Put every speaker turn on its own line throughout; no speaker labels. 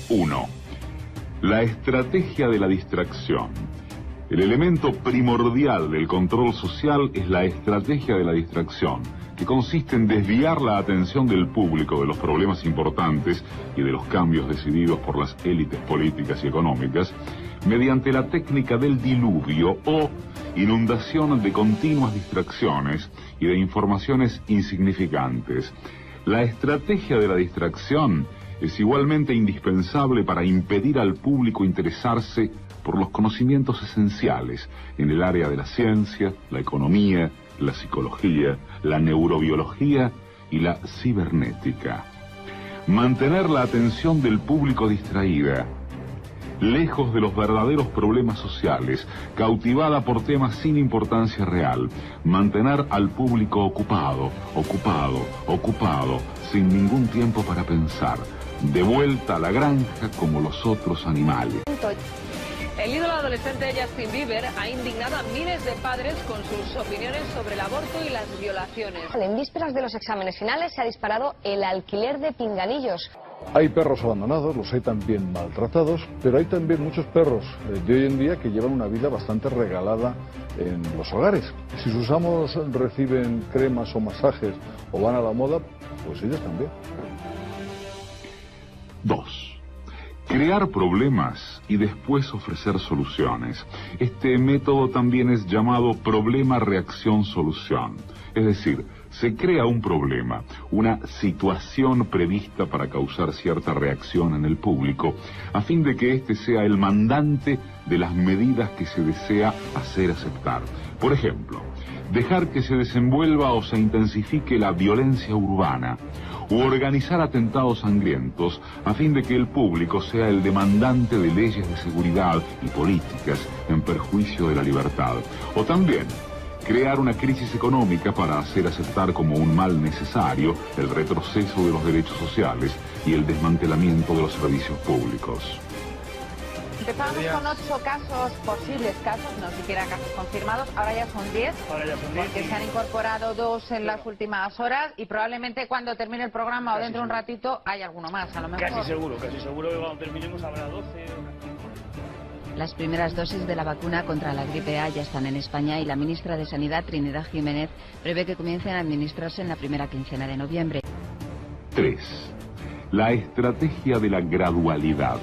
1. La estrategia de la distracción. El elemento primordial del control social es la estrategia de la distracción, que consiste en desviar la atención del público de los problemas importantes y de los cambios decididos por las élites políticas y económicas mediante la técnica del diluvio o inundación de continuas distracciones y de informaciones insignificantes. La estrategia de la distracción es igualmente indispensable para impedir al público interesarse por los conocimientos esenciales en el área de la ciencia, la economía, la psicología, la neurobiología y la cibernética. Mantener la atención del público distraída, lejos de los verdaderos problemas sociales, cautivada por temas sin importancia real, mantener al público ocupado, sin ningún tiempo para pensar, de vuelta a la granja como los otros animales.
El ídolo adolescente Justin Bieber ha indignado a miles de padres con sus opiniones sobre el aborto y las violaciones.
En vísperas de los exámenes finales se ha disparado el alquiler de pinganillos.
Hay perros abandonados, los hay también maltratados, pero hay también muchos perros de hoy en día que llevan una vida bastante regalada en los hogares. Si sus amos reciben cremas o masajes o van a la moda, pues ellos también.
2. Crear problemas y después ofrecer soluciones. Este método también es llamado problema-reacción-solución. Es decir, se crea un problema, una situación prevista para causar cierta reacción en el público, a fin de que éste sea el mandante de las medidas que se desea hacer aceptar. Por ejemplo, dejar que se desenvuelva o se intensifique la violencia urbana, u organizar atentados sangrientos a fin de que el público sea el demandante de leyes de seguridad y políticas en perjuicio de la libertad. O también crear una crisis económica para hacer aceptar como un mal necesario el retroceso de los derechos sociales y el desmantelamiento de los servicios públicos.
Empezamos con 8 casos, posibles casos, no siquiera casos confirmados, ahora ya son 10, porque se han incorporado 2 en las últimas horas y probablemente cuando termine el programa o dentro de un ratito hay alguno más, a lo mejor.
Casi seguro que cuando terminemos habrá 12.
Las primeras dosis de la vacuna contra la gripe A ya están en España y la ministra de Sanidad, Trinidad Jiménez, prevé que comiencen a administrarse en la primera quincena de noviembre.
3. La estrategia de la gradualidad.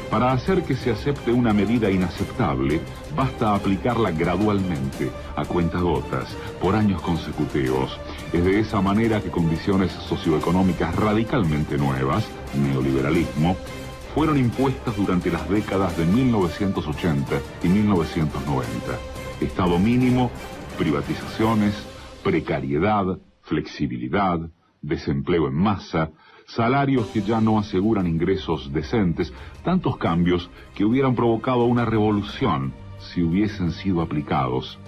Para hacer que se acepte una medida inaceptable, basta aplicarla gradualmente, a cuentagotas, por años consecutivos. Es de esa manera que condiciones socioeconómicas radicalmente nuevas, neoliberalismo, fueron impuestas durante las décadas de 1980 y 1990. Estado mínimo, privatizaciones, precariedad, flexibilidad, desempleo en masa, salarios que ya no aseguran ingresos decentes, tantos cambios que hubieran provocado una revolución si hubiesen sido aplicados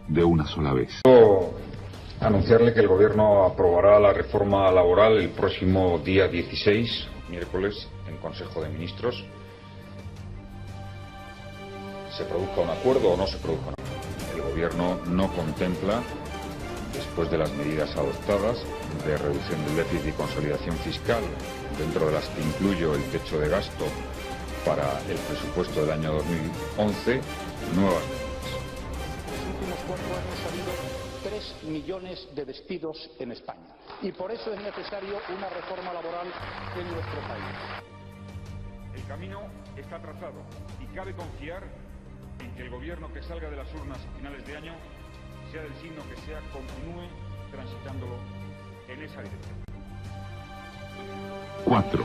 de una sola vez.
Quiero anunciarle que el Gobierno aprobará la reforma laboral el próximo día 16, miércoles, en Consejo de Ministros. Se produzca un acuerdo o no se produzca un acuerdo. El Gobierno no contempla, después de las medidas adoptadas de reducción del déficit y consolidación fiscal, dentro de las que incluyo el techo de gasto para el presupuesto del año 2011, nuevas medidas.
En los últimos 4 años ha habido 3 millones de despidos en España y por eso es necesario una reforma laboral en nuestro país.
El camino está trazado y cabe confiar en que el gobierno que salga de las urnas a finales de año, sea del signo que sea, continúe transitándolo en esa dirección.
4.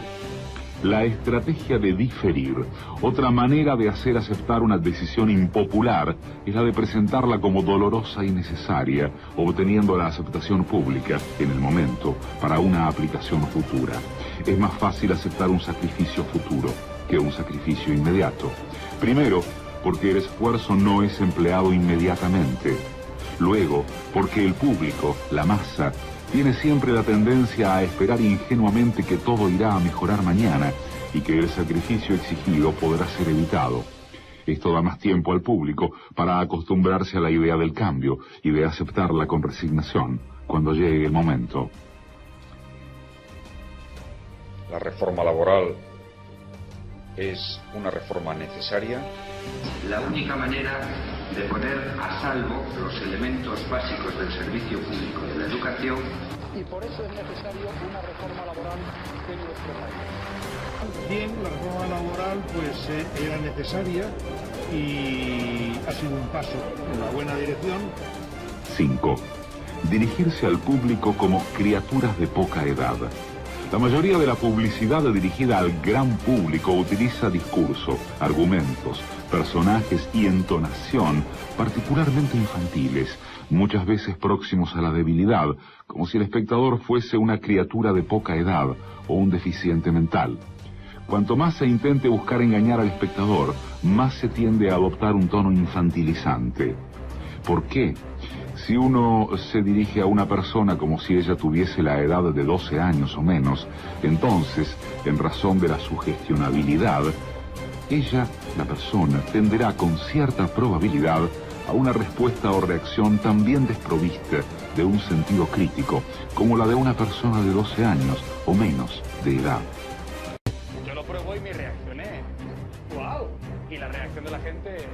La estrategia de diferir. Otra manera de hacer aceptar una decisión impopular es la de presentarla como dolorosa y necesaria, obteniendo la aceptación pública, en el momento, para una aplicación futura. Es más fácil aceptar un sacrificio futuro que un sacrificio inmediato. Primero, porque el esfuerzo no es empleado inmediatamente. Luego, porque el público, la masa, tiene siempre la tendencia a esperar ingenuamente que todo irá a mejorar mañana y que el sacrificio exigido podrá ser evitado. Esto da más tiempo al público para acostumbrarse a la idea del cambio y de aceptarla con resignación cuando llegue el momento.
La reforma laboral es una reforma necesaria.
La única manera de poner a salvo los elementos básicos del servicio público de la educación.
Y por eso es necesario una reforma laboral en nuestro país.
Bien, la reforma laboral pues era necesaria y ha sido un paso en la buena dirección.
5. Dirigirse al público como criaturas de poca edad. La mayoría de la publicidad dirigida al gran público utiliza discurso, argumentos, personajes y entonación particularmente infantiles, muchas veces próximos a la debilidad, como si el espectador fuese una criatura de poca edad o un deficiente mental. Cuanto más se intente buscar engañar al espectador, más se tiende a adoptar un tono infantilizante. ¿Por qué? Si uno se dirige a una persona como si ella tuviese la edad de 12 años o menos, entonces, en razón de la sugestionabilidad, ella, la persona, tenderá con cierta probabilidad a una respuesta o reacción también desprovista de un sentido crítico, como la de una persona de 12 años o menos de edad.
Yo lo pruebo y me reaccioné. ¡Wow! Y la reacción de la gente es...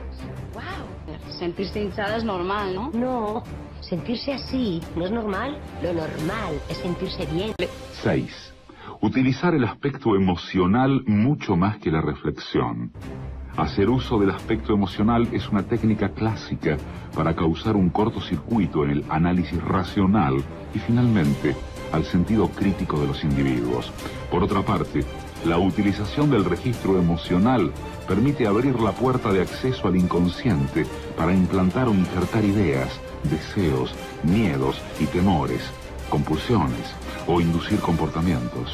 ¡Wow! Sentirse hinchada es normal, ¿no?
No, sentirse así no es normal. Lo normal es sentirse bien.
6. Utilizar el aspecto emocional mucho más que la reflexión. Hacer uso del aspecto emocional es una técnica clásica para causar un cortocircuito en el análisis racional y finalmente al sentido crítico de los individuos. Por otra parte, la utilización del registro emocional permite abrir la puerta de acceso al inconsciente para implantar o injertar ideas, deseos, miedos y temores, compulsiones o inducir comportamientos.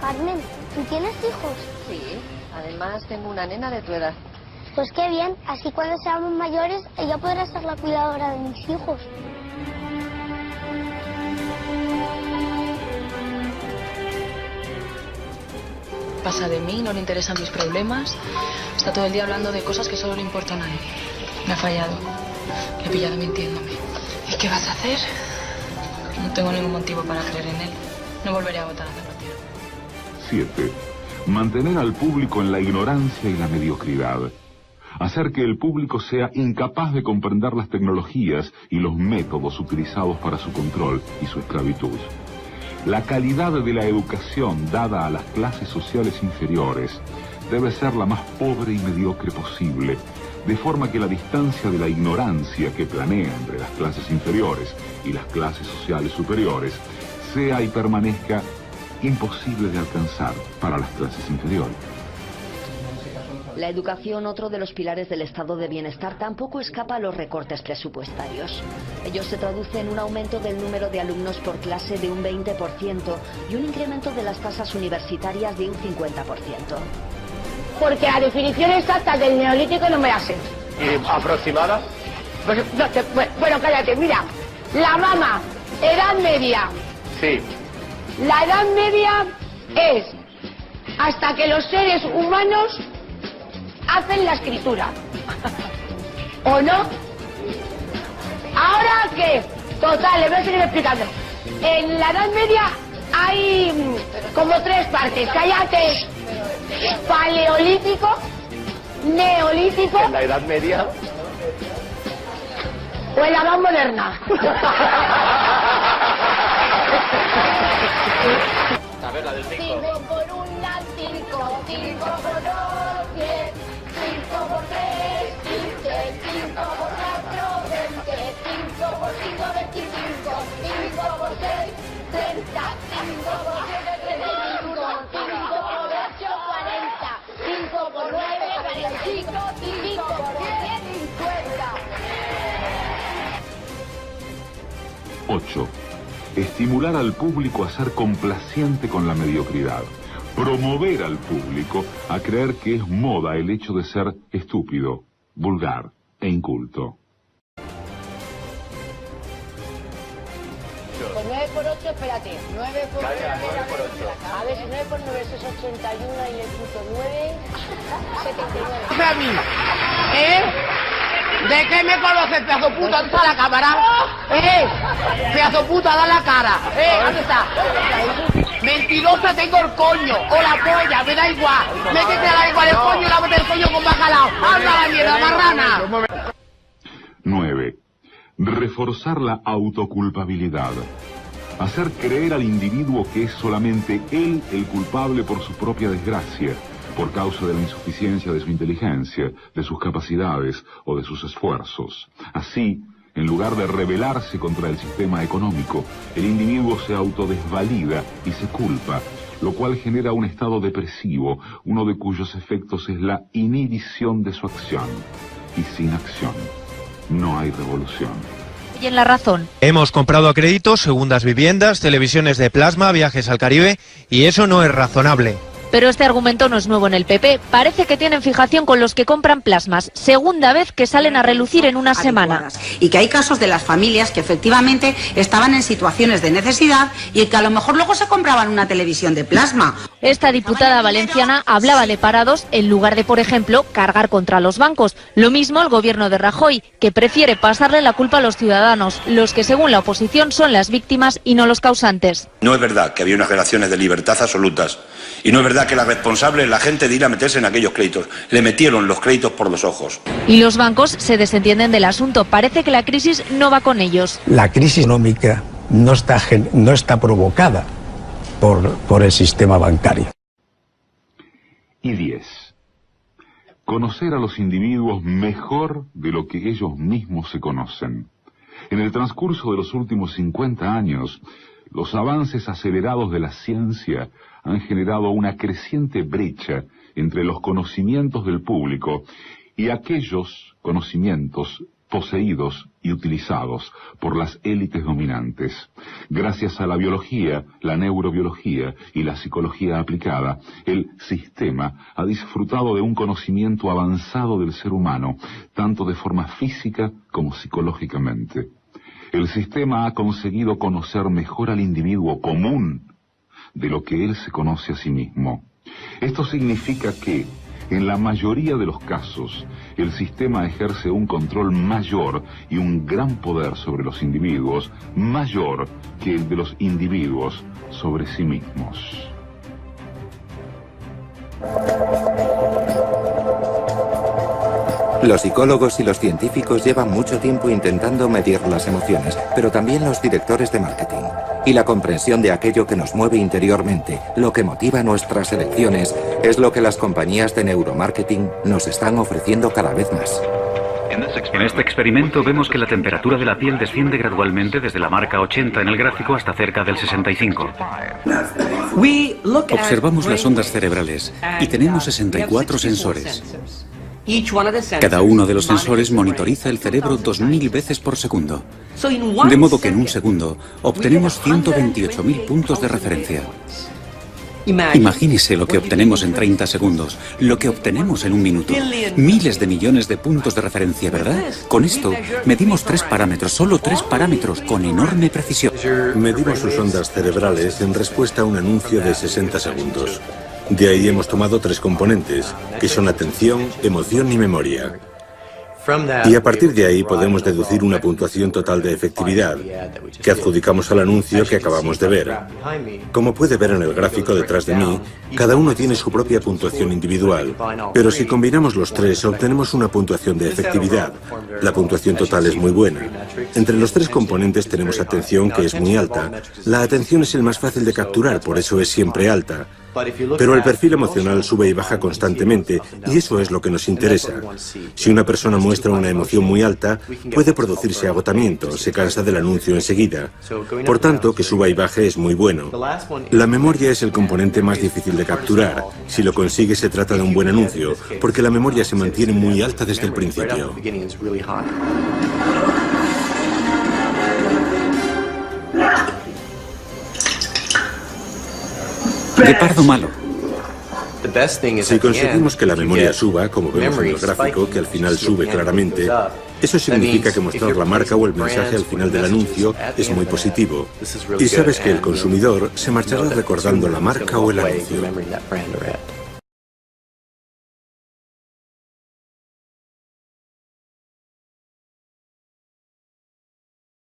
Carmen, ¿tú tienes hijos?
Sí, además tengo una nena de tu edad.
Pues qué bien, así cuando seamos mayores ella podrá ser la cuidadora de mis hijos.
Pasa de mí, no le interesan mis problemas. Está todo el día hablando de cosas que solo le importan a él. Me ha fallado. Le he pillado mintiéndome. ¿Y qué vas a hacer? No tengo ningún motivo para creer en él. No volveré a votar a Zapatero.
7. Mantener al público en la ignorancia y la mediocridad. Hacer que el público sea incapaz de comprender las tecnologías y los métodos utilizados para su control y su esclavitud. La calidad de la educación dada a las clases sociales inferiores debe ser la más pobre y mediocre posible, de forma que la distancia de la ignorancia que planea entre las clases inferiores y las clases sociales superiores sea y permanezca imposible de alcanzar para las clases inferiores.
La educación, otro de los pilares del estado de bienestar, tampoco escapa a los recortes presupuestarios. Ello se traduce en un aumento del número de alumnos por clase de un 20% y un incremento de las tasas universitarias de un 50%.
Porque la definición exacta del neolítico no me la sé.
¿Y aproximada?
Pues, no, bueno, cállate, mira. La mama, edad media.
Sí.
La edad media es hasta que los seres humanos hacen la escritura. ¿O no? ¿Ahora qué? Total, les voy a seguir explicando. En la Edad Media hay como tres partes. Cállate. Paleolítico, neolítico.
¿En la Edad Media?
O en la Edad Moderna.
A ver, la del 5.
5 por 1, 5, 5 por 2, 10, 5 por 3, 15, 5 por 4, 20, 5 por 5, 25, 5 por 6, 30, 5 por 7, 35, 5 por 8, 40, 5 por 9, 45, 5 por 10, 50.
8. Estimular al público a ser complaciente con la mediocridad. Promover al público a creer que es moda el hecho de ser estúpido, vulgar e inculto.
Pues 9 por 8, espérate. 9 por 8. A ver, si 9 por 9 es 81 y le quito 9, 79.
¿A mí? ¿Eh? ¿De qué me conoces, pedazo puto? ¿Está la cámara?
¡Pedazo puta, da la cara! ¿Dónde está? Mentirosa, tengo el coño, o la polla, me da igual. Métete a la igual el coño y la bota el coño con bacalao. ¡Anda la mierda, marrana!
9. Reforzar la autoculpabilidad. Hacer creer al individuo que es solamente él el culpable por su propia desgracia, por causa de la insuficiencia de su inteligencia, de sus capacidades o de sus esfuerzos. Así, en lugar de rebelarse contra el sistema económico, el individuo se autodesvalida y se culpa, lo cual genera un estado depresivo, uno de cuyos efectos es la inhibición de su acción. Y sin acción, no hay revolución.
Y en La Razón.
Hemos comprado a crédito segundas viviendas, televisiones de plasma, viajes al Caribe, y eso no es razonable.
Pero este argumento no es nuevo en el PP. Parece que tienen fijación con los que compran plasmas. Segunda vez que salen a relucir en una semana.
Y que hay casos de las familias que efectivamente estaban en situaciones de necesidad y que a lo mejor luego se compraban una televisión de plasma.
Esta diputada valenciana hablaba de parados en lugar de, por ejemplo, cargar contra los bancos. Lo mismo el gobierno de Rajoy, que prefiere pasarle la culpa a los ciudadanos, los que según la oposición son las víctimas y no los causantes.
No es verdad que había unas relaciones de libertad absolutas. Y no es verdad que la responsable es la gente de ir a meterse en aquellos créditos. Le metieron los créditos por los ojos.
Y los bancos se desentienden del asunto. Parece que la crisis no va con ellos.
La crisis económica no está provocada por el sistema bancario.
Y 10. Conocer a los individuos mejor de lo que ellos mismos se conocen. En el transcurso de los últimos 50 años, los avances acelerados de la ciencia han generado una creciente brecha entre los conocimientos del público y aquellos conocimientos poseídos y utilizados por las élites dominantes. Gracias a la biología, la neurobiología y la psicología aplicada, el sistema ha disfrutado de un conocimiento avanzado del ser humano, tanto de forma física como psicológicamente. El sistema ha conseguido conocer mejor al individuo común de lo que él se conoce a sí mismo. Esto significa que, en la mayoría de los casos, el sistema ejerce un control mayor y un gran poder sobre los individuos, mayor que el de los individuos sobre sí mismos.
Los psicólogos y los científicos llevan mucho tiempo intentando medir las emociones, pero también los directores de marketing. Y la comprensión de aquello que nos mueve interiormente, lo que motiva nuestras elecciones, es lo que las compañías de neuromarketing nos están ofreciendo cada vez más.
En este experimento vemos que la temperatura de la piel desciende gradualmente desde la marca 80 en el gráfico hasta cerca del 65.
Observamos las ondas cerebrales y tenemos 64 sensores. Cada uno de los sensores monitoriza el cerebro 2000 veces por segundo. De modo que en un segundo obtenemos 128.000 puntos de referencia. Imagínese lo que obtenemos en 30 segundos, lo que obtenemos en un minuto. Miles de millones de puntos de referencia, ¿verdad? Con esto medimos 3 parámetros, solo 3 parámetros, con enorme precisión.
Medimos sus ondas cerebrales en respuesta a un anuncio de 60 segundos. De ahí hemos tomado 3 componentes, que son atención, emoción y memoria. Y a partir de ahí podemos deducir una puntuación total de efectividad, que adjudicamos al anuncio que acabamos de ver. Como puede ver en el gráfico detrás de mí, cada uno tiene su propia puntuación individual, pero si combinamos los 3 obtenemos una puntuación de efectividad. La puntuación total es muy buena. Entre los 3 componentes tenemos atención, que es muy alta. La atención es el más fácil de capturar, por eso es siempre alta. Pero el perfil emocional sube y baja constantemente, y eso es lo que nos interesa. Si una persona muestra una emoción muy alta, puede producirse agotamiento, se cansa del anuncio enseguida. Por tanto, que suba y baje es muy bueno. La memoria es el componente más difícil de capturar. Si lo consigue, se trata de un buen anuncio, porque la memoria se mantiene muy alta desde el principio.
De pardo malo.
Si conseguimos que la memoria suba, como vemos en el gráfico, que al final sube claramente, eso significa que mostrar la marca o el mensaje al final del anuncio es muy positivo. Y sabes que el consumidor se marchará recordando la marca o el anuncio.